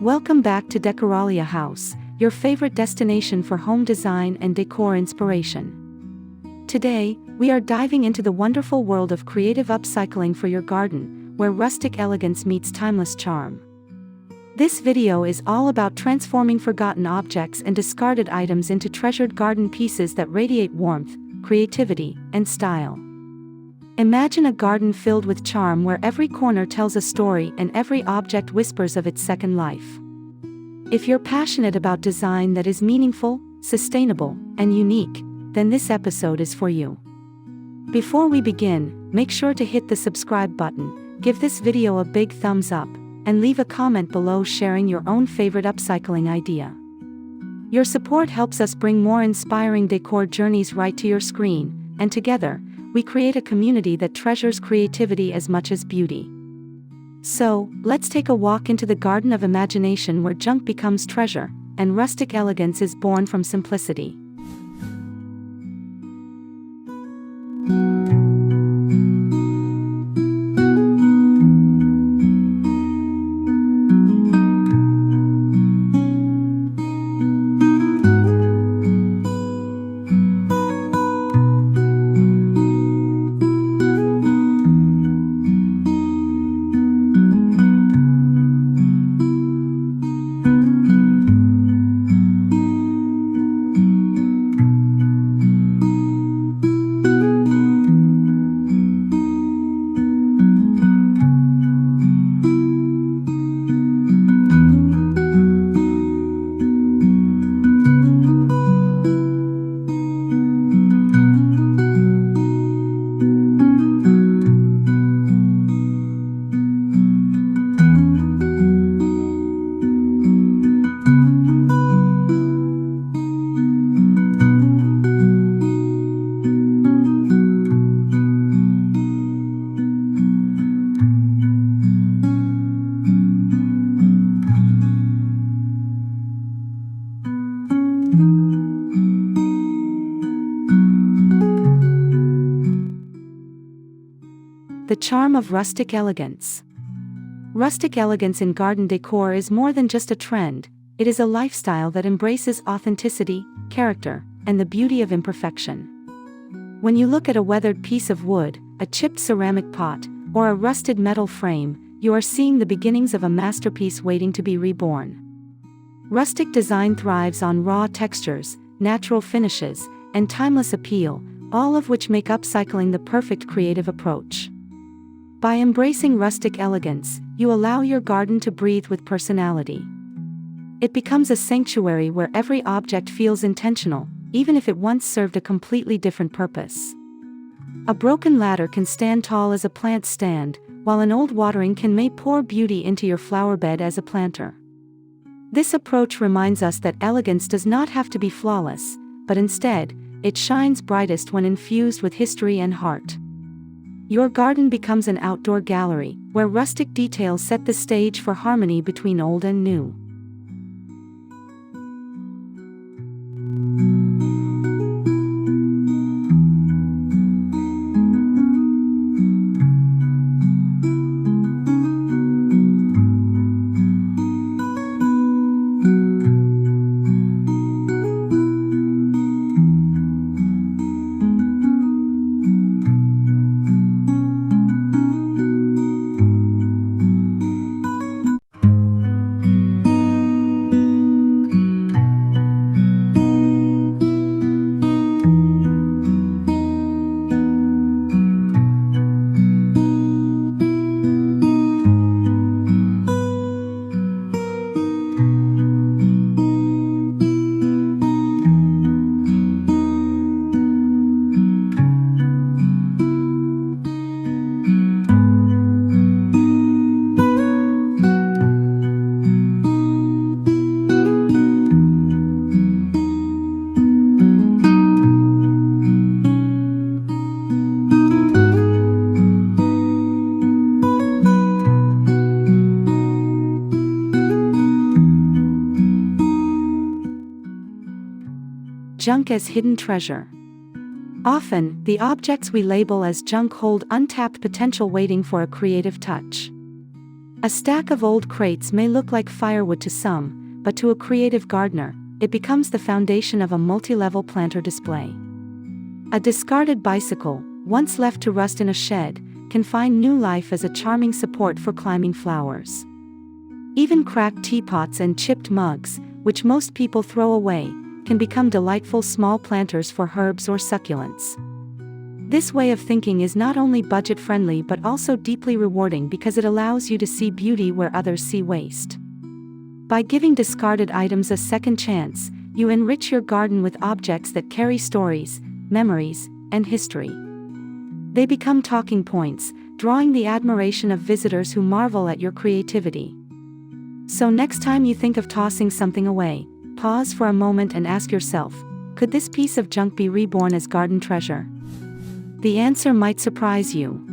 Welcome back to Decoralia House, your favorite destination for home design and decor inspiration. Today, we are diving into the wonderful world of creative upcycling for your garden, where rustic elegance meets timeless charm. This video is all about transforming forgotten objects and discarded items into treasured garden pieces that radiate warmth, creativity, and style. Imagine a garden filled with charm where every corner tells a story and every object whispers of its second life. If you're passionate about design that is meaningful, sustainable, and unique, then this episode is for you. Before we begin, make sure to hit the subscribe button, give this video a big thumbs up, and leave a comment below sharing your own favorite upcycling idea. Your support helps us bring more inspiring decor journeys right to your screen, and together, we create a community that treasures creativity as much as beauty. So, let's take a walk into the garden of imagination where junk becomes treasure, and rustic elegance is born from simplicity. The charm of rustic elegance. Rustic elegance in garden decor is more than just a trend, it is a lifestyle that embraces authenticity, character, and the beauty of imperfection. When you look at a weathered piece of wood, a chipped ceramic pot, or a rusted metal frame, you are seeing the beginnings of a masterpiece waiting to be reborn. Rustic design thrives on raw textures, natural finishes, and timeless appeal, all of which make upcycling the perfect creative approach. By embracing rustic elegance, you allow your garden to breathe with personality. It becomes a sanctuary where every object feels intentional, even if it once served a completely different purpose. A broken ladder can stand tall as a plant stand, while an old watering can may pour beauty into your flower bed as a planter. This approach reminds us that elegance does not have to be flawless, but instead, it shines brightest when infused with history and heart. Your garden becomes an outdoor gallery, where rustic details set the stage for harmony between old and new. Junk as hidden treasure. Often, the objects we label as junk hold untapped potential waiting for a creative touch. A stack of old crates may look like firewood to some, but to a creative gardener, it becomes the foundation of a multi-level planter display. A discarded bicycle, once left to rust in a shed, can find new life as a charming support for climbing flowers. Even cracked teapots and chipped mugs, which most people throw away, can become delightful small planters for herbs or succulents. This way of thinking is not only budget-friendly but also deeply rewarding because it allows you to see beauty where others see waste. By giving discarded items a second chance, you enrich your garden with objects that carry stories, memories, and history. They become talking points, drawing the admiration of visitors who marvel at your creativity. So next time you think of tossing something away, pause for a moment and ask yourself, could this piece of junk be reborn as garden treasure? The answer might surprise you.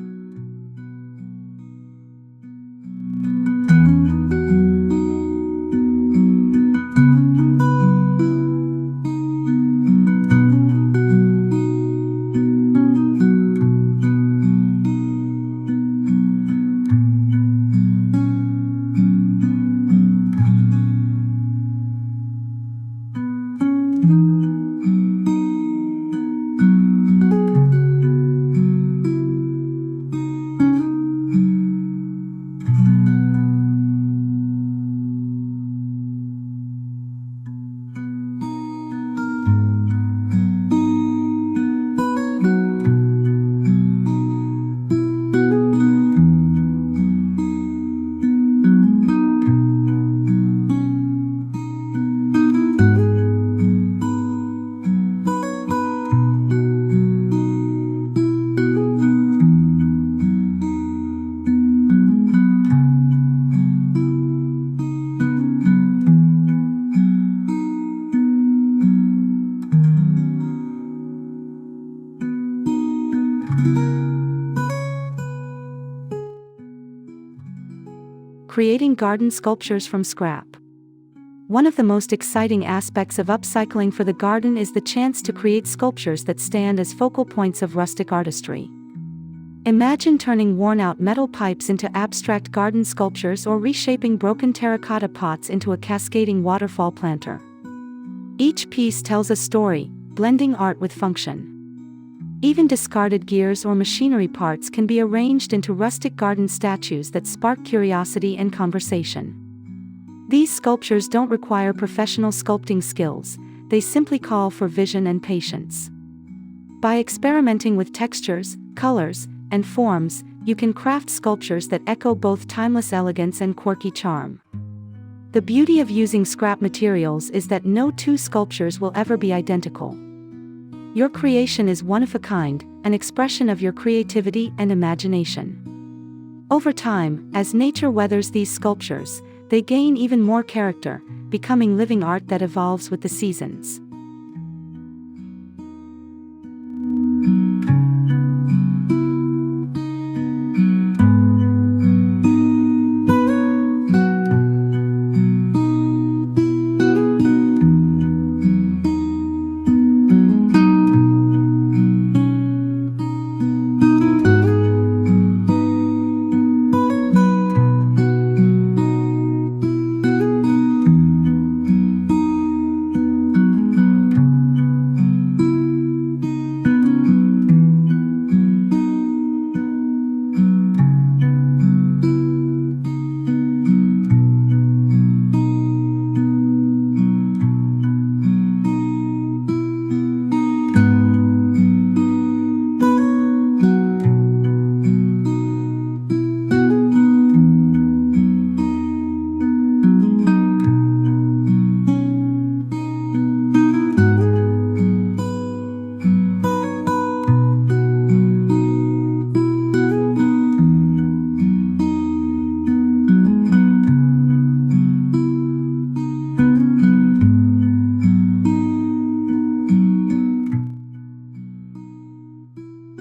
Creating garden sculptures from scrap. One of the most exciting aspects of upcycling for the garden is the chance to create sculptures that stand as focal points of rustic artistry. Imagine turning worn-out metal pipes into abstract garden sculptures or reshaping broken terracotta pots into a cascading waterfall planter. Each piece tells a story, blending art with function. Even discarded gears or machinery parts can be arranged into rustic garden statues that spark curiosity and conversation. These sculptures don't require professional sculpting skills, they simply call for vision and patience. By experimenting with textures, colors, and forms, you can craft sculptures that echo both timeless elegance and quirky charm. The beauty of using scrap materials is that no two sculptures will ever be identical. Your creation is one of a kind, an expression of your creativity and imagination. Over time, as nature weathers these sculptures, they gain even more character, becoming living art that evolves with the seasons.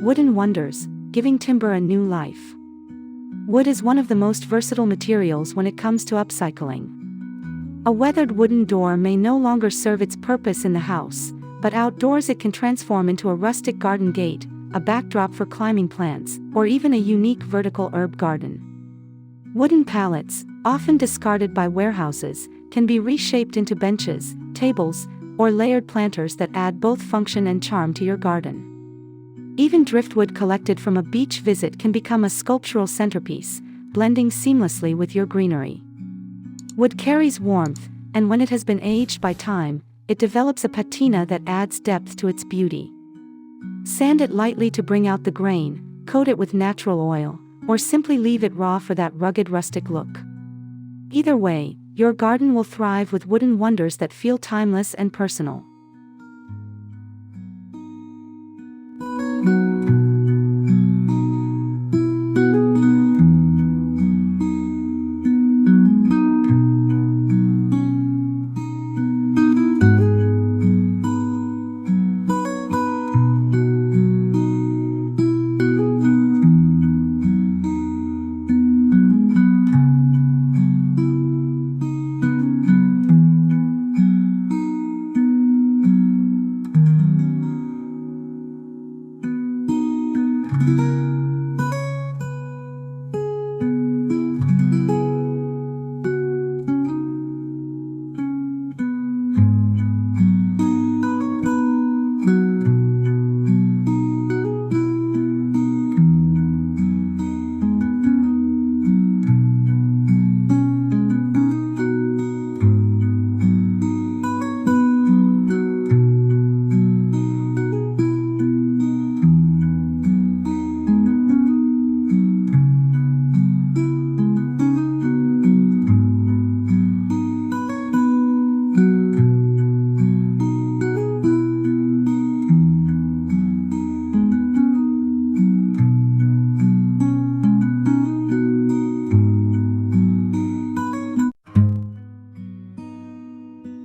Wooden wonders, giving timber a new life. Wood is one of the most versatile materials when it comes to upcycling. A weathered wooden door may no longer serve its purpose in the house, but outdoors it can transform into a rustic garden gate, a backdrop for climbing plants, or even a unique vertical herb garden. Wooden pallets, often discarded by warehouses, can be reshaped into benches, tables, or layered planters that add both function and charm to your garden. Even driftwood collected from a beach visit can become a sculptural centerpiece, blending seamlessly with your greenery. Wood carries warmth, and when it has been aged by time, it develops a patina that adds depth to its beauty. Sand it lightly to bring out the grain, coat it with natural oil, or simply leave it raw for that rugged rustic look. Either way, your garden will thrive with wooden wonders that feel timeless and personal.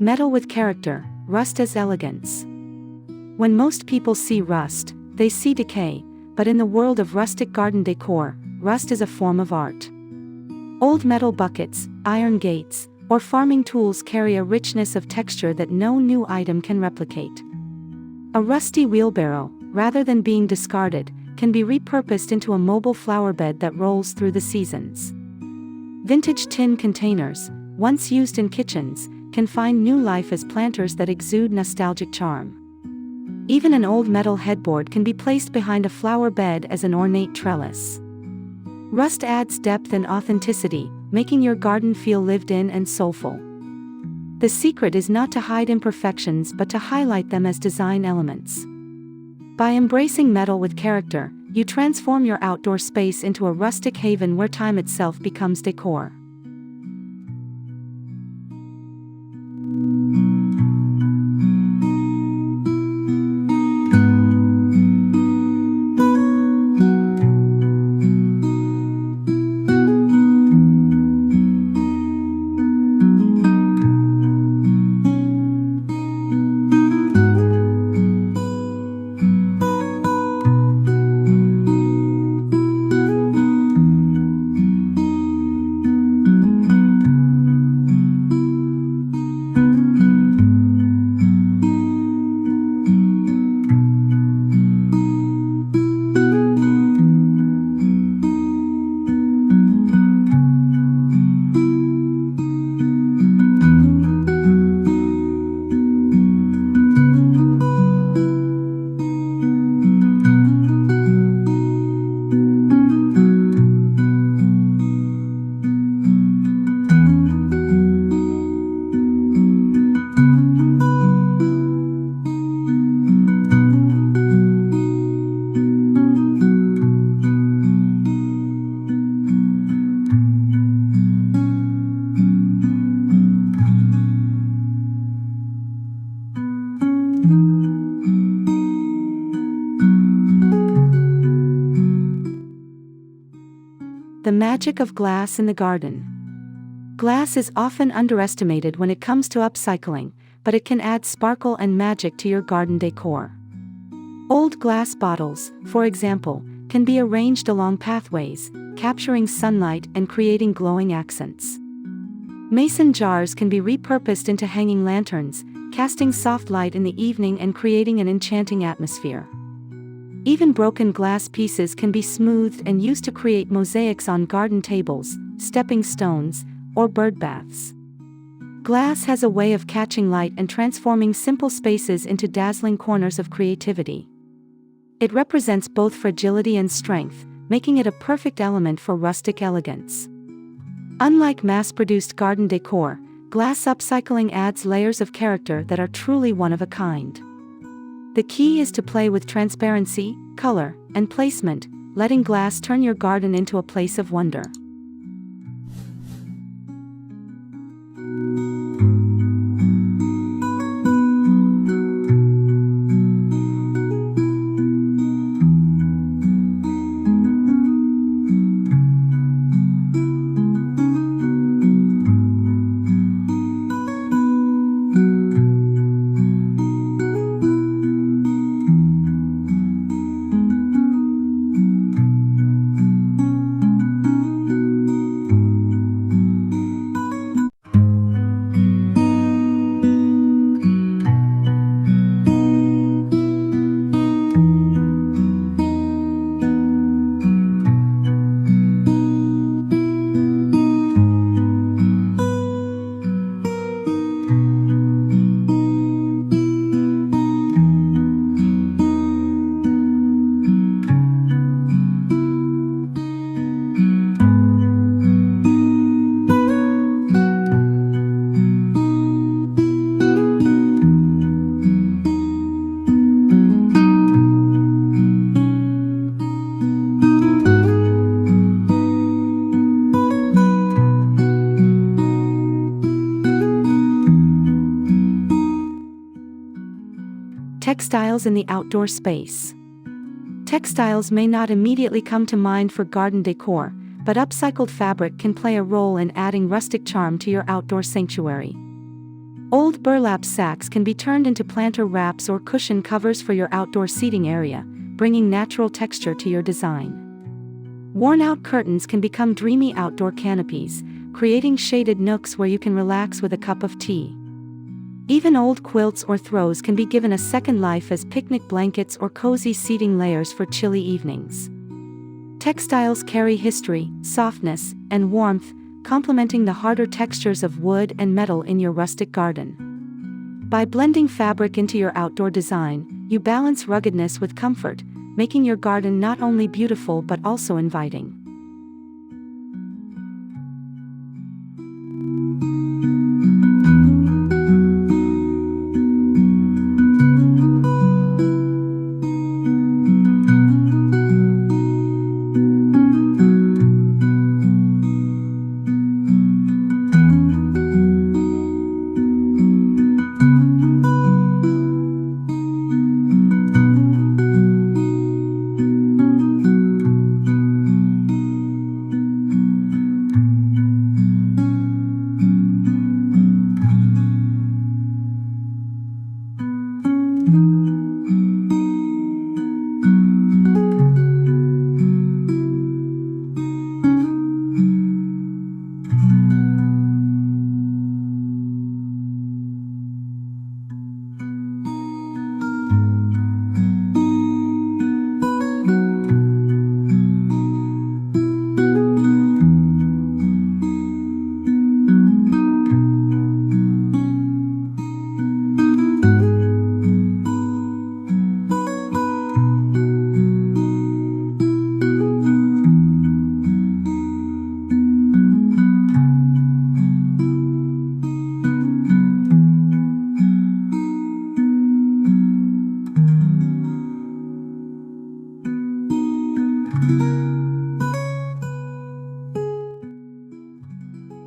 Metal with character, Rustic Elegance. When most people see rust, they see decay, but in the world of rustic garden decor, rust is a form of art. Old metal buckets, iron gates, or farming tools carry a richness of texture that no new item can replicate. A rusty wheelbarrow, rather than being discarded, can be repurposed into a mobile flower bed that rolls through the seasons. Vintage tin containers, once used in kitchens, can find new life as planters that exude nostalgic charm. Even an old metal headboard can be placed behind a flower bed as an ornate trellis. Rust adds depth and authenticity, making your garden feel lived in and soulful. The secret is not to hide imperfections but to highlight them as design elements. By embracing metal with character, you transform your outdoor space into a rustic haven where time itself becomes decor. The magic of glass in the garden. Glass is often underestimated when it comes to upcycling, but it can add sparkle and magic to your garden decor. Old glass bottles, for example, can be arranged along pathways, capturing sunlight and creating glowing accents. Mason jars can be repurposed into hanging lanterns, casting soft light in the evening and creating an enchanting atmosphere. Even broken glass pieces can be smoothed and used to create mosaics on garden tables, stepping stones, or bird baths. Glass has a way of catching light and transforming simple spaces into dazzling corners of creativity. It represents both fragility and strength, making it a perfect element for rustic elegance. Unlike mass-produced garden decor, glass upcycling adds layers of character that are truly one of a kind. The key is to play with transparency, color, and placement, letting glass turn your garden into a place of wonder. Textiles in the outdoor space. Textiles may not immediately come to mind for garden decor, but upcycled fabric can play a role in adding rustic charm to your outdoor sanctuary. Old burlap sacks can be turned into planter wraps or cushion covers for your outdoor seating area, bringing natural texture to your design. Worn-out curtains can become dreamy outdoor canopies, creating shaded nooks where you can relax with a cup of tea. Even old quilts or throws can be given a second life as picnic blankets or cozy seating layers for chilly evenings. Textiles carry history, softness, and warmth, complementing the harder textures of wood and metal in your rustic garden. By blending fabric into your outdoor design, you balance ruggedness with comfort, making your garden not only beautiful but also inviting.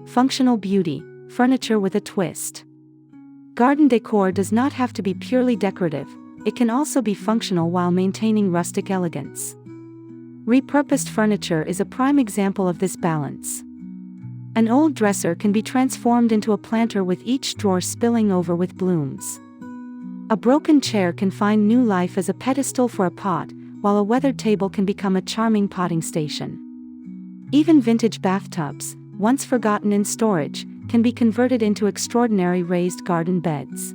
Functional beauty, furniture with a twist. Garden decor does not have to be purely decorative, it can also be functional while maintaining rustic elegance. Repurposed furniture is a prime example of this balance. An old dresser can be transformed into a planter with each drawer spilling over with blooms. A broken chair can find new life as a pedestal for a pot, while a weathered table can become a charming potting station. Even vintage bathtubs, once forgotten in storage, can be converted into extraordinary raised garden beds.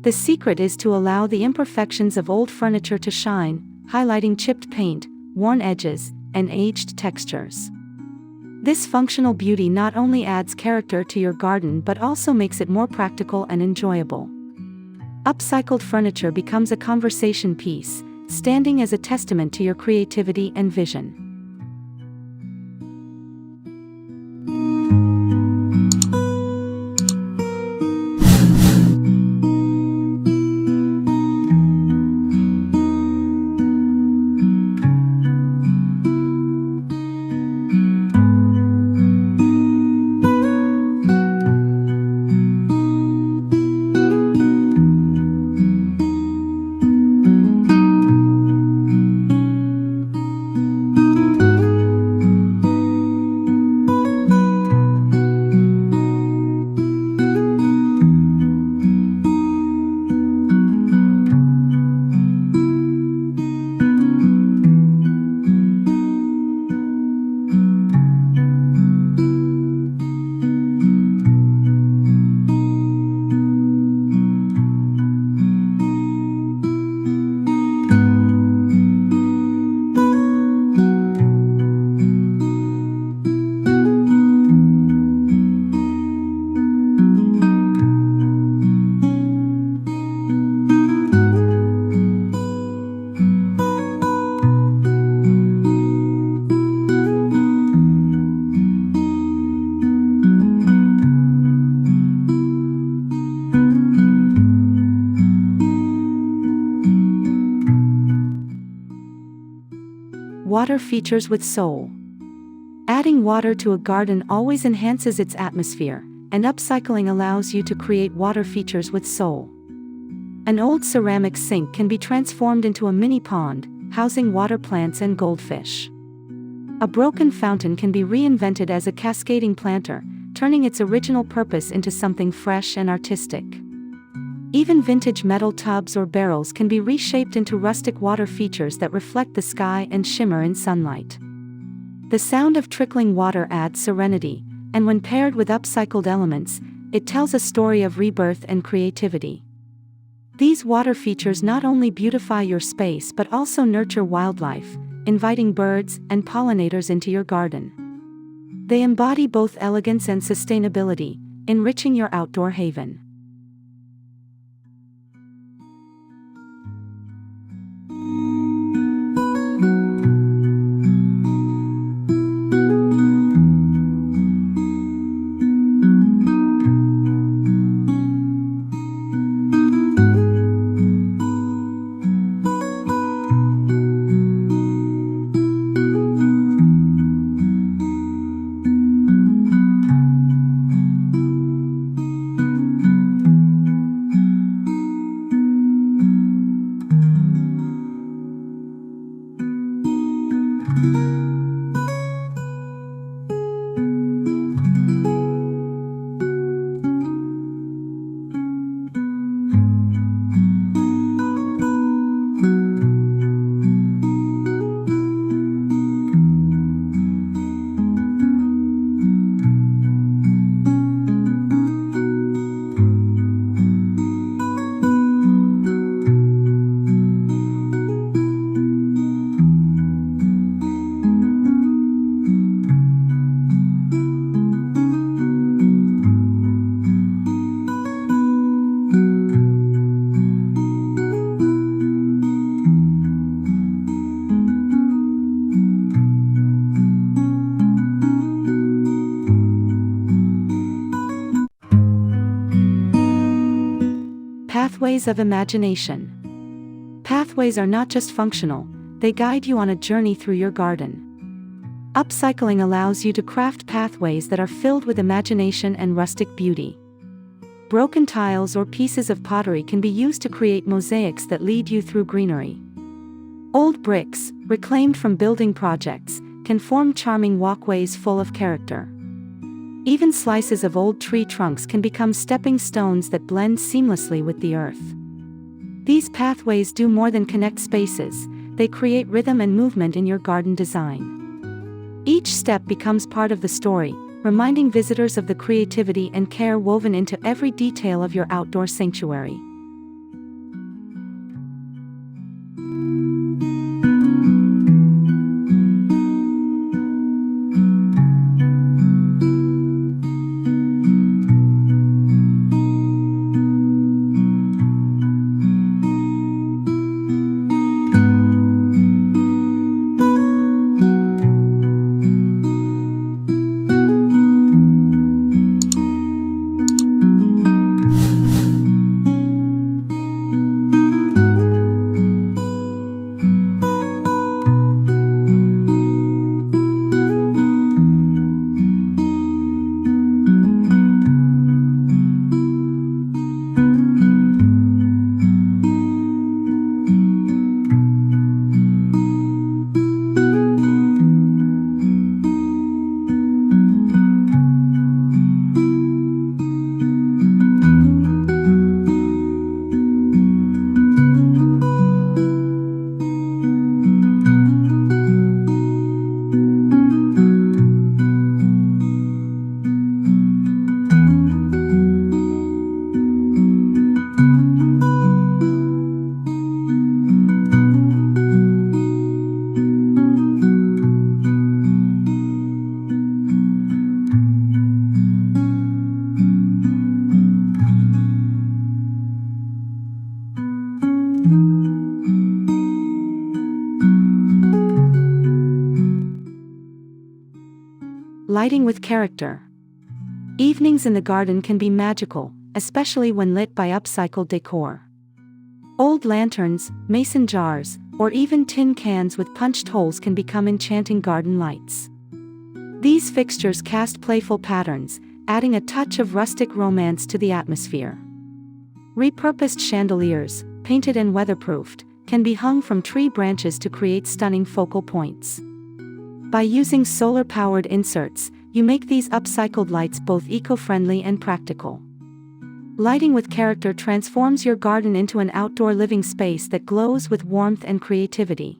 The secret is to allow the imperfections of old furniture to shine, highlighting chipped paint, worn edges, and aged textures. This functional beauty not only adds character to your garden but also makes it more practical and enjoyable. Upcycled furniture becomes a conversation piece, standing as a testament to your creativity and vision. Water features with soul. Adding water to a garden always enhances its atmosphere, and upcycling allows you to create water features with soul. An old ceramic sink can be transformed into a mini pond, housing water plants and goldfish. A broken fountain can be reinvented as a cascading planter, turning its original purpose into something fresh and artistic. Even vintage metal tubs or barrels can be reshaped into rustic water features that reflect the sky and shimmer in sunlight. The sound of trickling water adds serenity, and when paired with upcycled elements, it tells a story of rebirth and creativity. These water features not only beautify your space but also nurture wildlife, inviting birds and pollinators into your garden. They embody both elegance and sustainability, enriching your outdoor haven. Pathways of imagination. Pathways are not just functional, they guide you on a journey through your garden. Upcycling allows you to craft pathways that are filled with imagination and rustic beauty. Broken tiles or pieces of pottery can be used to create mosaics that lead you through greenery. Old bricks, reclaimed from building projects, can form charming walkways full of character. Even slices of old tree trunks can become stepping stones that blend seamlessly with the earth. These pathways do more than connect spaces, they create rhythm and movement in your garden design. Each step becomes part of the story, reminding visitors of the creativity and care woven into every detail of your outdoor sanctuary. Lighting with character. Evenings in the garden can be magical, especially when lit by upcycled decor. Old lanterns, mason jars, or even tin cans with punched holes can become enchanting garden lights. These fixtures cast playful patterns, adding a touch of rustic romance to the atmosphere. Repurposed chandeliers, painted and weatherproofed, can be hung from tree branches to create stunning focal points. By using solar-powered inserts, you make these upcycled lights both eco-friendly and practical. Lighting with character transforms your garden into an outdoor living space that glows with warmth and creativity.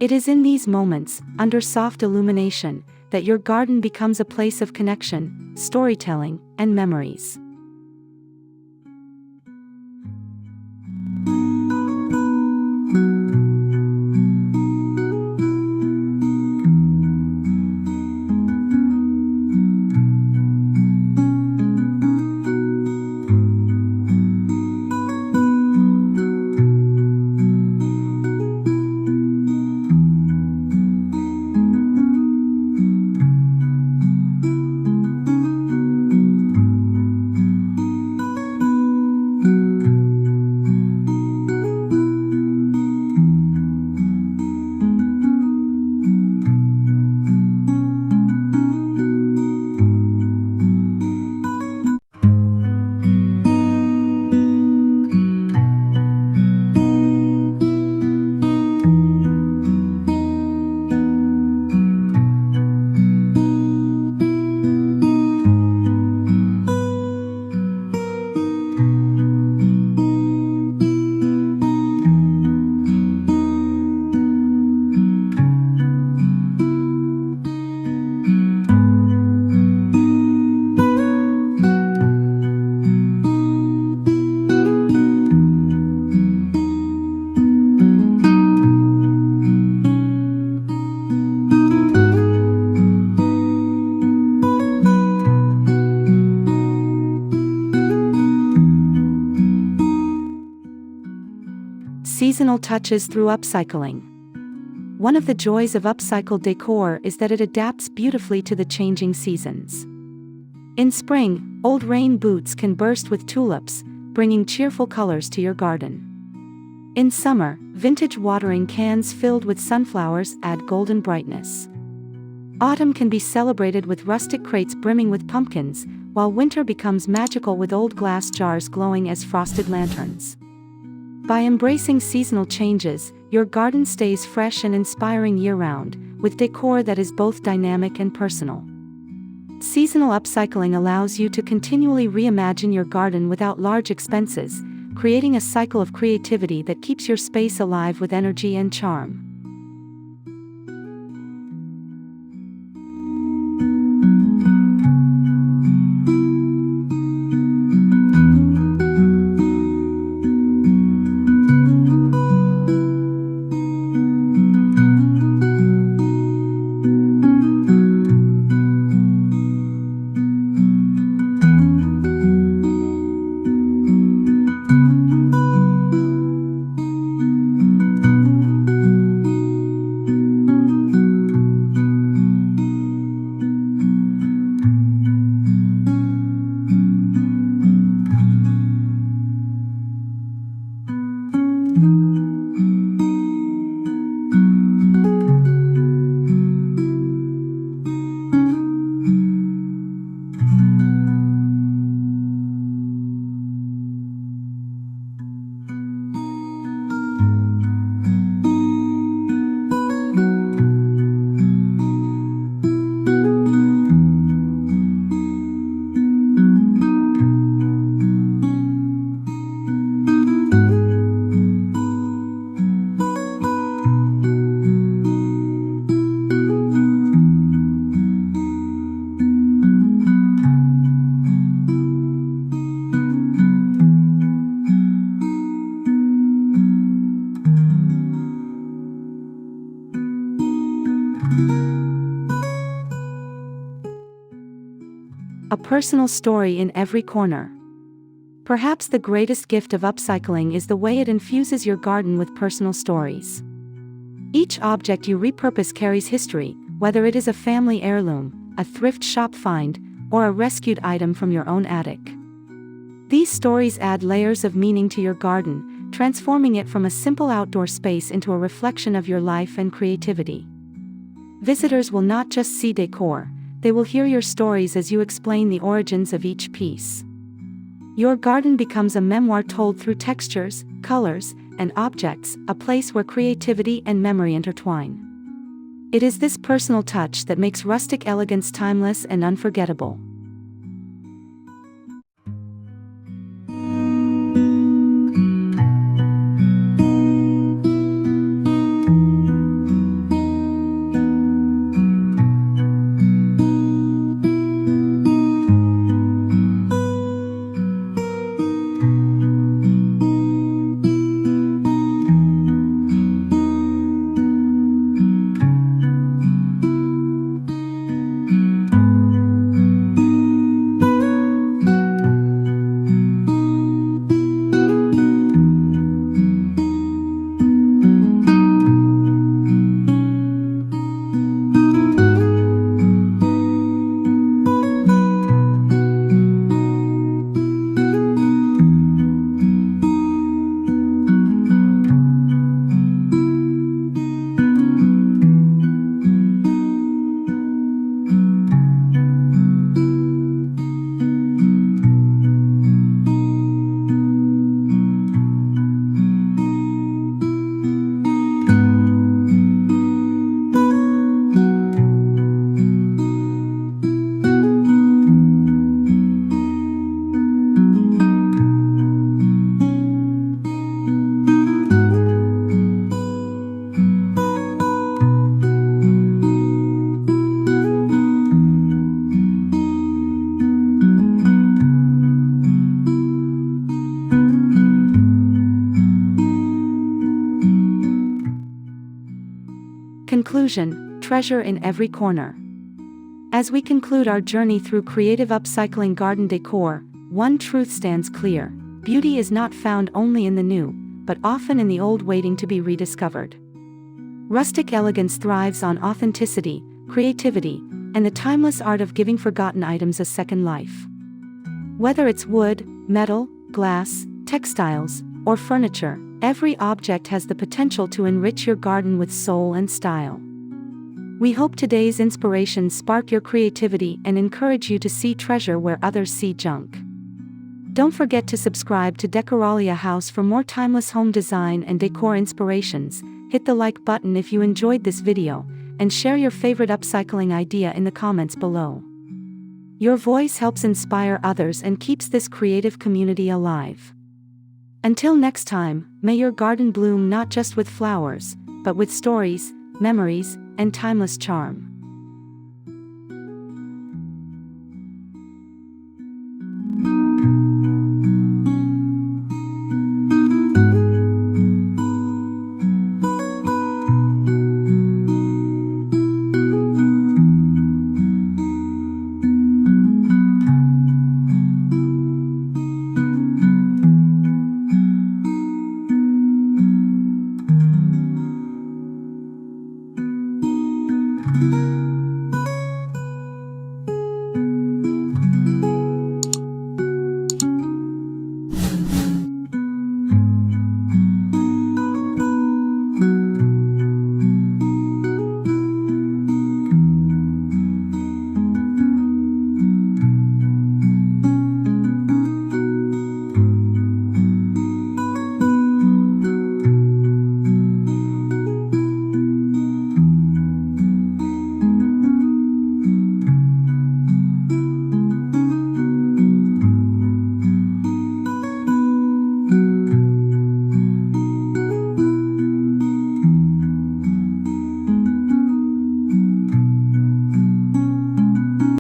It is in these moments, under soft illumination, that your garden becomes a place of connection, storytelling, and memories. Seasonal touches through upcycling. One of the joys of upcycled decor is that it adapts beautifully to the changing seasons. In spring, old rain boots can burst with tulips, bringing cheerful colors to your garden. In summer, vintage watering cans filled with sunflowers add golden brightness. Autumn can be celebrated with rustic crates brimming with pumpkins, while winter becomes magical with old glass jars glowing as frosted lanterns. By embracing seasonal changes, your garden stays fresh and inspiring year-round, with decor that is both dynamic and personal. Seasonal upcycling allows you to continually reimagine your garden without large expenses, creating a cycle of creativity that keeps your space alive with energy and charm. A personal story in every corner. Perhaps the greatest gift of upcycling is the way it infuses your garden with personal stories. Each object you repurpose carries history, whether it is a family heirloom, a thrift shop find, or a rescued item from your own attic. These stories add layers of meaning to your garden, transforming it from a simple outdoor space into a reflection of your life and creativity. Visitors will not just see decor, they will hear your stories as you explain the origins of each piece. Your garden becomes a memoir told through textures, colors, and objects, a place where creativity and memory intertwine. It is this personal touch that makes rustic elegance timeless and unforgettable. Conclusion: treasure in every corner. As we conclude our journey through creative upcycling garden decor, one truth stands clear: beauty is not found only in the new, but often in the old waiting to be rediscovered. Rustic elegance thrives on authenticity, creativity, and the timeless art of giving forgotten items a second life. Whether it's wood, metal, glass, textiles, or furniture, every object has the potential to enrich your garden with soul and style. We hope today's inspirations spark your creativity and encourage you to see treasure where others see junk. Don't forget to subscribe to Decoralia House for more timeless home design and decor inspirations. Hit the like button if you enjoyed this video, and share your favorite upcycling idea in the comments below. Your voice helps inspire others and keeps this creative community alive. Until next time, may your garden bloom not just with flowers, but with stories, memories, and timeless charm.